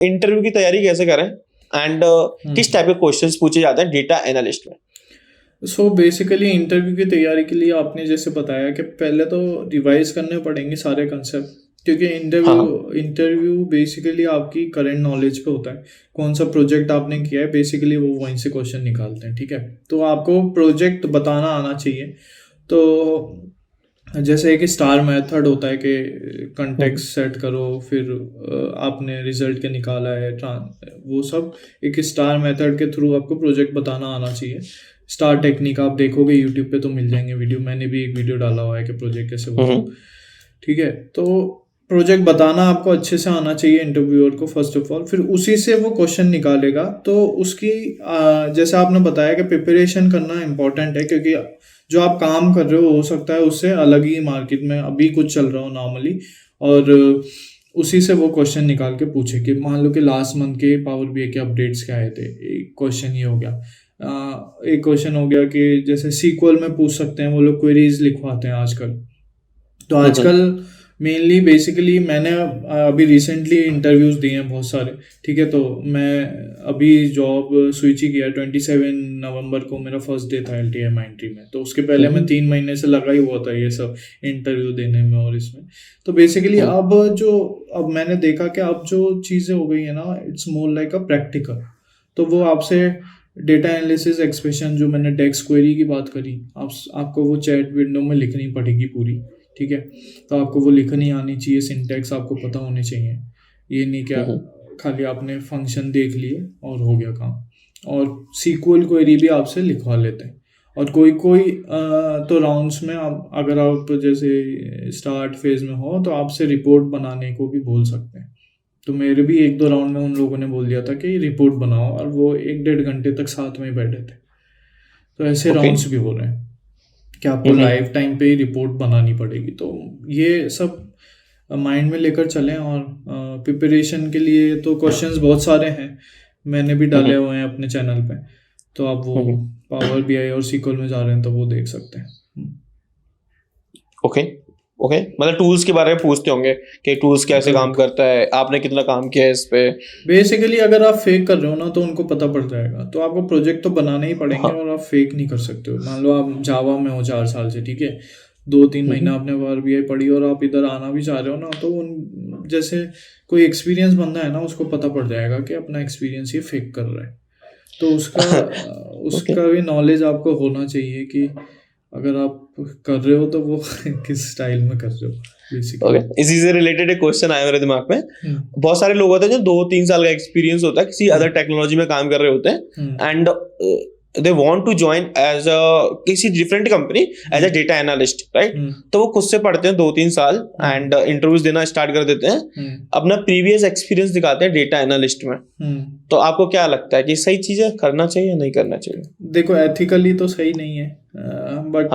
Interview की तैयारी कैसे करें एंड किस टाइप के क्वेश्चंस पूछे जाते हैं डेटा एनालिस्ट में? सो बेसिकली इंटरव्यू की तैयारी के लिए आपने जैसे बताया कि पहले तो रिवाइज करने पड़ेंगे सारे कंसेप्ट, क्योंकि इंटरव्यू बेसिकली आपकी करंट नॉलेज पे होता है। कौन सा प्रोजेक्ट आपने किया है बेसिकली वो वहीं से क्वेश्चन निकालते हैं, ठीक है। तो आपको प्रोजेक्ट बताना आना चाहिए। तो जैसे एक स्टार मेथड होता है कि कंटेक्स्ट सेट करो, फिर आपने रिजल्ट के निकाला है वो सब एक स्टार मेथड के थ्रू आपको प्रोजेक्ट बताना आना चाहिए। स्टार टेक्निक आप देखोगे यूट्यूब पे तो मिल जाएंगे वीडियो, मैंने भी एक वीडियो डाला हुआ है कि प्रोजेक्ट कैसे होगा, ठीक है। तो प्रोजेक्ट बताना आपको अच्छे से आना चाहिए इंटरव्यूअर को फर्स्ट ऑफ ऑल, फिर उसी से वो क्वेश्चन निकालेगा। तो उसकी जैसे आपने बताया कि प्रिपरेशन करना इम्पोर्टेंट है, क्योंकि जो आप काम कर रहे हो सकता है उससे अलग ही मार्केट में अभी कुछ चल रहा हो नॉर्मली, और उसी से वो क्वेश्चन निकाल के पूछे कि मान लो कि लास्ट मंथ के पावर बीआई के अपडेट्स क्या आए थे, एक क्वेश्चन ये हो गया। एक क्वेश्चन हो गया कि जैसे सीक्वल में पूछ सकते हैं, वो लोग क्वेरीज लिखवाते हैं आजकल। तो आजकल मेनली बेसिकली मैंने अभी रिसेंटली इंटरव्यूज दिए हैं बहुत सारे, ठीक है। तो मैं अभी जॉब स्विच ही किया, 27 नवंबर को मेरा फर्स्ट डे था LTI माइंट्री में। तो उसके पहले मैं 3 महीने से लगा ही हुआ था ये सब इंटरव्यू देने में और इसमें। तो बेसिकली अब मैंने देखा कि अब जो चीज़ें हो गई है ना, it's more like a practical. तो वो आपसे डेटा एनालिसिस एक्सप्रेशन, जो मैंने डेक्स क्वेरी की बात करी, आपको वो चैट विंडो में लिखनी पड़ेगी पूरी, ठीक है। तो आपको वो लिखनी आनी चाहिए, सिंटैक्स आपको पता होने चाहिए। ये नहीं क्या खाली आपने फंक्शन देख लिए और हो गया काम। और सीक्वल क्वेरी भी आपसे लिखवा लेते हैं। और कोई तो राउंड्स में अगर आप जैसे स्टार्ट फेज में हो तो आपसे रिपोर्ट बनाने को भी बोल सकते हैं। तो मेरे भी 1-2 राउंड में उन लोगों ने बोल दिया था कि रिपोर्ट बनाओ, और वो 1-1.5 घंटे तक साथ में ही बैठे थे। तो ऐसे राउंड्स भी हो रहे हैं कि आपको लाइफ टाइम पे ही रिपोर्ट बनानी पड़ेगी। तो ये सब माइंड में लेकर चलें। और प्रिपरेशन के लिए तो क्वेश्चंस बहुत सारे हैं, मैंने भी डाले हुए हैं अपने चैनल पे। तो आप वो पावर बीआई और सीक्वल में जा रहे हैं तो वो देख सकते हैं। ओके, मतलब टूल्स के बारे में पूछते होंगे कि टूल्स कैसे काम करता है, आपने कितना काम किया है इस पे। बेसिकली अगर आप फेक कर रहे हो ना तो उनको पता पड़ जाएगा, तो आपको प्रोजेक्ट तो बनाने ही पड़ेंगे। और आप फेक नहीं कर सकते हो। मान लो आप जावा में हो 4 साल से, ठीक है, 2-3 महीना आपने पावर बीआई पढ़ी और आप इधर आना भी चाह रहे हो ना, तो जैसे कोई एक्सपीरियंस बंदा है ना, उसको पता पड़ जाएगा कि अपना एक्सपीरियंस ये फेक कर रहा है। तो उसका भी नॉलेज आपको होना चाहिए कि अगर आप कर रहे हो तो वो किस स्टाइल में कर रहे हो। इसी से रिलेटेड एक क्वेश्चन आया मेरे दिमाग में। बहुत सारे लोग होते हैं जो 2-3 साल का एक्सपीरियंस होता है, किसी अदर टेक्नोलॉजी में काम कर रहे होते हैं, and they want to join as a किसी different company as a data analyst, right. तो वो खुद से पढ़ते हैं 2-3 साल एंड इंटरव्यूज देना स्टार्ट कर देते हैं, अपना प्रीवियस एक्सपीरियंस दिखाते हैं डेटा एनालिस्ट में। तो आपको क्या लगता है कि सही चीज है, करना चाहिए या नहीं करना चाहिए? देखो एथिकली तो सही नहीं है, बट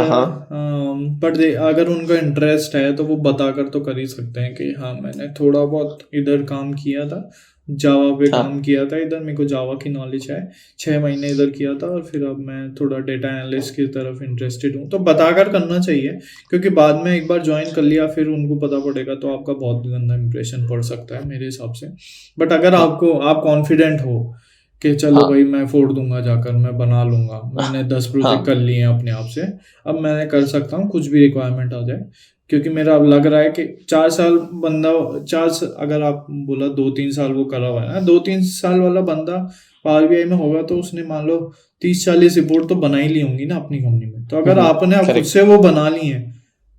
अगर उनका इंटरेस्ट है तो वो बताकर तो कर ही सकते हैं कि हाँ मैंने थोड़ा बहुत इधर काम किया था, जावा पे काम किया था, इधर मेरे को जावा की नॉलेज है, 6 महीने इधर किया था, और फिर अब मैं थोड़ा डेटा एनालिस्ट की तरफ इंटरेस्टेड हूँ। तो बताकर करना चाहिए, क्योंकि बाद में एक बार ज्वाइन कर लिया फिर उनको पता पड़ेगा तो आपका बहुत गंदा इंप्रेशन पड़ सकता है मेरे हिसाब से। बट अगर आप कॉन्फिडेंट हो कि चलो भाई मैं फोड़ दूंगा जाकर, मैं बना लूंगा, मैंने 10 प्रोजेक्ट कर लिए हैं अपने आप से, अब मैं कर सकता हूँ कुछ भी रिक्वायरमेंट आ जाए, क्योंकि मेरा अब लग रहा है कि 4 साल अगर आप बोला 2-3 साल वो करा हुआ है ना, 2-3 साल वाला बंदा पावर बीआई में होगा तो उसने मान लो 30-40 रिपोर्ट तो बना ही ली होंगी ना अपनी कंपनी में। तो अगर आपने खुद से वो बना ली है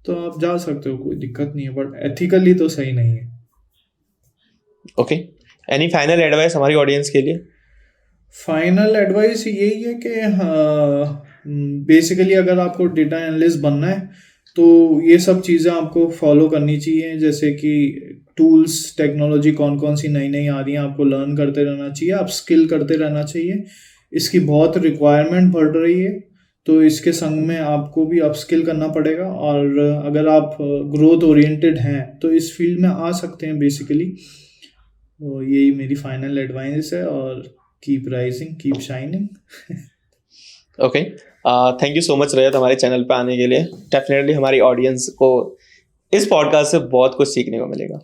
तो आप जा सकते हो, कोई दिक्कत नहीं है, बट एथिकली तो सही नहीं है। ओके, एनी फाइनल एडवाइस हमारी ऑडियंस के लिए? फाइनल एडवाइस यही है कि बेसिकली अगर आपको डेटा एनालिस्ट बनना है तो ये सब चीज़ें आपको फॉलो करनी चाहिए, जैसे कि टूल्स टेक्नोलॉजी कौन कौन सी नई नई आ रही हैं आपको लर्न करते रहना चाहिए, आप स्किल करते रहना चाहिए। इसकी बहुत रिक्वायरमेंट बढ़ रही है, तो इसके संग में आपको भी अपस्किल करना पड़ेगा। और अगर आप ग्रोथ ओरिएंटेड हैं तो इस फील्ड में आ सकते हैं बेसिकली। तो यही मेरी फाइनल एडवाइस है, और keep rising, keep shining. Okay, thank you so much Rajat हमारे चैनल पे आने के लिए। डेफिनेटली हमारी ऑडियंस को इस पॉडकास्ट से बहुत कुछ सीखने को मिलेगा।